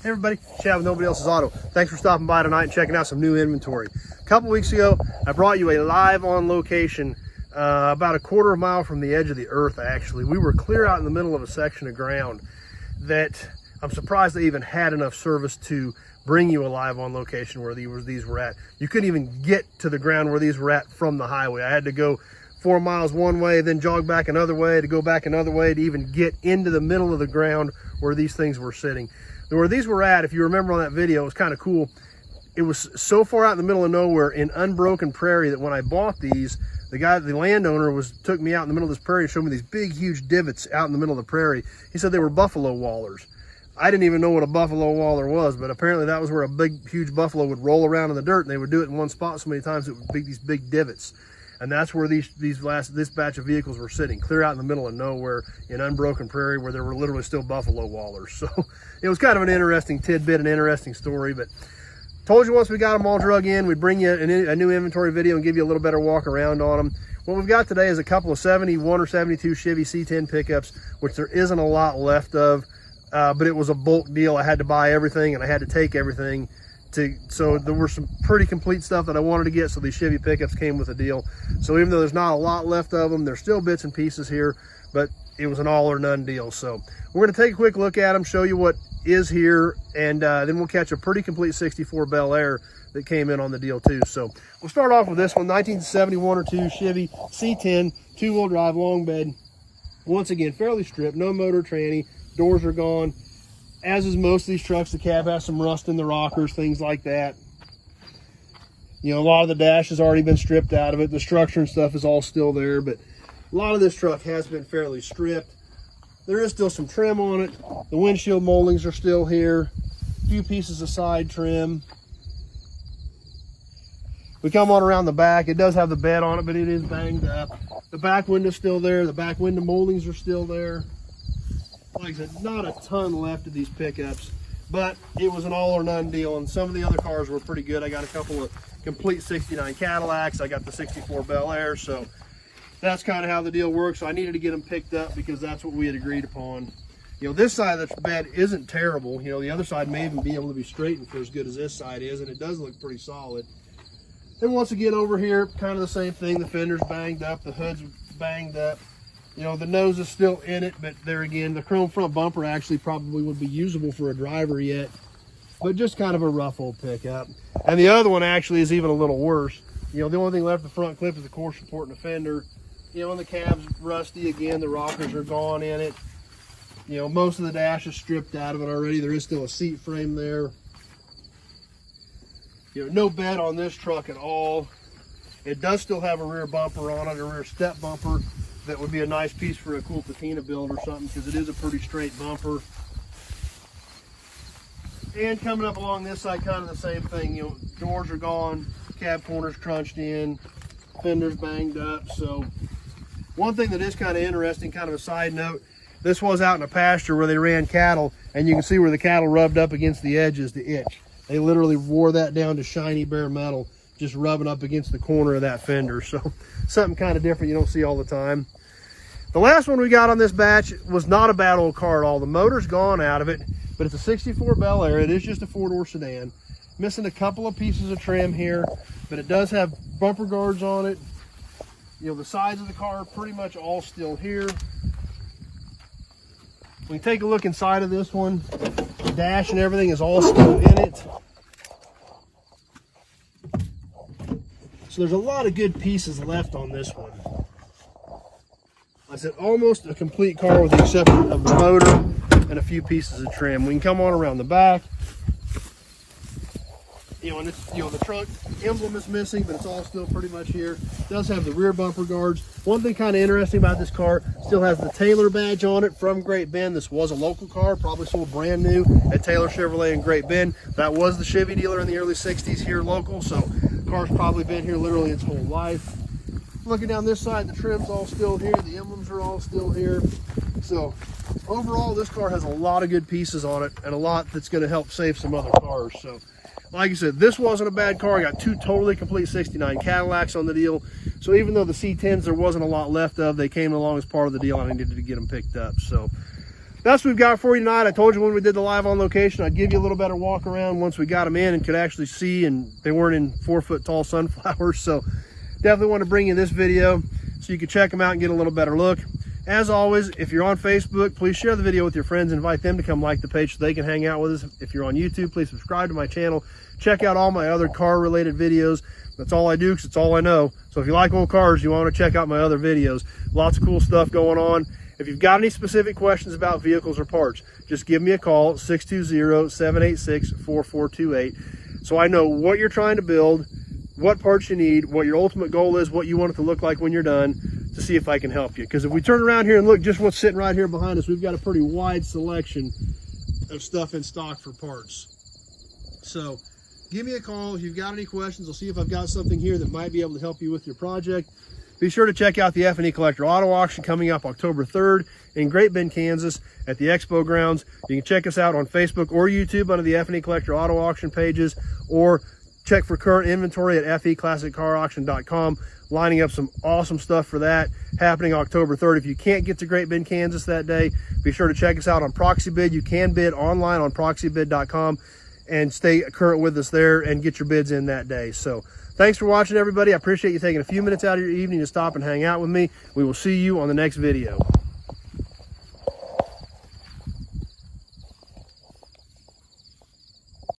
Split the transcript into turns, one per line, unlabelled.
Hey everybody, Chad with Nobody Else's Auto. Thanks for stopping by tonight and checking out some new inventory. A couple weeks ago, I brought you a live on location about a quarter of a mile from the edge of the earth, actually. We were clear out in the middle of a section of ground that I'm surprised they even had enough service to bring you a live on location where these were at. You couldn't even get to the ground where these were at from the highway. I had to go 4 miles one way, then jog back another way, to go back another way to even get into the middle of the ground where these things were sitting. Where these were at, if you remember on that video, it was kind of cool. It was so far out in the middle of nowhere in unbroken prairie that when I bought these, the landowner took me out in the middle of this prairie and showed me these big, huge divots out in the middle of the prairie. He said they were buffalo wallers. I didn't even know what a buffalo waller was, but apparently that was where a big, huge buffalo would roll around in the dirt, and they would do it in one spot so many times it would be these big divots. And that's where this batch of vehicles were sitting, clear out in the middle of nowhere in unbroken prairie where there were literally still buffalo wallers. So it was kind of an interesting tidbit, an interesting story. But told you once we got them all drug in, we'd bring you a new inventory video and give you a little better walk around on them. What we've got today is a couple of 71 or 72 Chevy C-10 pickups, which there isn't a lot left of, but it was a bulk deal. I had to buy everything and I had to take everything. So there were some pretty complete stuff that I wanted to get, so these Chevy pickups came with a deal. So even though there's not a lot left of them, there's still bits and pieces here, but it was an all or none deal. So we're going to take a quick look at them, show you what is here, and then we'll catch a pretty complete 64 Bel Air that came in on the deal too. So we'll start off with this one, 1971 or 2 Chevy C-10 two-wheel drive long bed. Once again, fairly stripped, no motor tranny, doors are gone. As is most of these trucks, the cab has some rust in the rockers, things like that. You know, a lot of the dash has already been stripped out of it. The structure and stuff is all still there, but a lot of this truck has been fairly stripped. There is still some trim on it. The windshield moldings are still here. A few pieces of side trim. We come on around the back. It does have the bed on it, but it is banged up. The back window's still there. The back window moldings are still there. Like I said, not a ton left of these pickups, but it was an all or none deal, and some of the other cars were pretty good. I got a couple of complete 69 Cadillacs. I got the 64 Bel Air, so that's kind of how the deal works. So I needed to get them picked up because that's what we had agreed upon. You know, this side of the bed isn't terrible. You know, the other side may even be able to be straightened for as good as this side is, and it does look pretty solid. And once again over here, kind of the same thing. The fender's banged up, the hood's banged up. You know, the nose is still in it, but there again, the chrome front bumper actually probably would be usable for a driver yet, but just kind of a rough old pickup. And the other one actually is even a little worse. You know, the only thing left of the front clip is the core support and the fender. You know, and the cab's rusty again, the rockers are gone in it. You know, most of the dash is stripped out of it already. There is still a seat frame there. You know, no bed on this truck at all. It does still have a rear bumper on it, a rear step bumper. That would be a nice piece for a cool patina build or something, because it is a pretty straight bumper. And coming up along this side, kind of the same thing. You know, doors are gone, cab corners crunched in, fenders banged up. So one thing that is kind of interesting, kind of a side note, this was out in a pasture where they ran cattle, and you can see where the cattle rubbed up against the edges to itch. They literally wore that down to shiny bare metal, just rubbing up against the corner of that fender. So something kind of different you don't see all the time. The last one we got on this batch was not a bad old car at all. The motor's gone out of it, but it's a 64 Bel Air. It is just a 4-door sedan. Missing a couple of pieces of trim here, but it does have bumper guards on it. You know, the sides of the car are pretty much all still here. When you take a look inside of this one, the dash and everything is all still in it. So there's a lot of good pieces left on this one. I said almost a complete car with the exception of the motor and a few pieces of trim. We can come on around the back. You know, and it's, you know, the trunk emblem is missing, but it's all still pretty much here. It does have the rear bumper guards. One thing kind of interesting about this car, still has the Taylor badge on it from Great Bend. This was a local car, probably sold brand new at Taylor Chevrolet in Great Bend. That was the Chevy dealer in the early 60s here local, so the car's probably been here literally its whole life. Looking down this side, the trim's all still here, the emblems are all still here. So overall, this car has a lot of good pieces on it and a lot that's going to help save some other cars. So like I said, this wasn't a bad car. I got 2 totally complete 69 Cadillacs on the deal. So even though the C10s there wasn't a lot left of, they came along as part of the deal and I needed to get them picked up. So that's what we've got for you tonight. I told you when we did the live on location, I'd give you a little better walk around once we got them in and could actually see, and they weren't in 4-foot tall sunflowers. So definitely want to bring you this video so you can check them out and get a little better look. As always, if you're on Facebook, please share the video with your friends. Invite them to come like the page so they can hang out with us. If you're on YouTube, please subscribe to my channel. Check out all my other car-related videos. That's all I do because it's all I know. So if you like old cars, you want to check out my other videos. Lots of cool stuff going on. If you've got any specific questions about vehicles or parts, just give me a call, 620-786-4428. So I know what you're trying to build, what parts you need, what your ultimate goal is, what you want it to look like when you're done, to see if I can help you. Because if we turn around here and look just what's sitting right here behind us, we've got a pretty wide selection of stuff in stock for parts. So give me a call if you've got any questions. I'll see if I've got something here that might be able to help you with your project. Be sure to check out the F&E Collector Auto Auction coming up October 3rd in Great Bend, Kansas at the Expo Grounds. You can check us out on Facebook or YouTube under the F&E Collector Auto Auction pages, or check for current inventory at FEClassicCarAuction.com. Lining up some awesome stuff for that happening October 3rd. If you can't get to Great Bend, Kansas that day, be sure to check us out on ProxyBid. You can bid online on ProxyBid.com and stay current with us there and get your bids in that day. So thanks for watching, everybody. I appreciate you taking a few minutes out of your evening to stop and hang out with me. We will see you on the next video.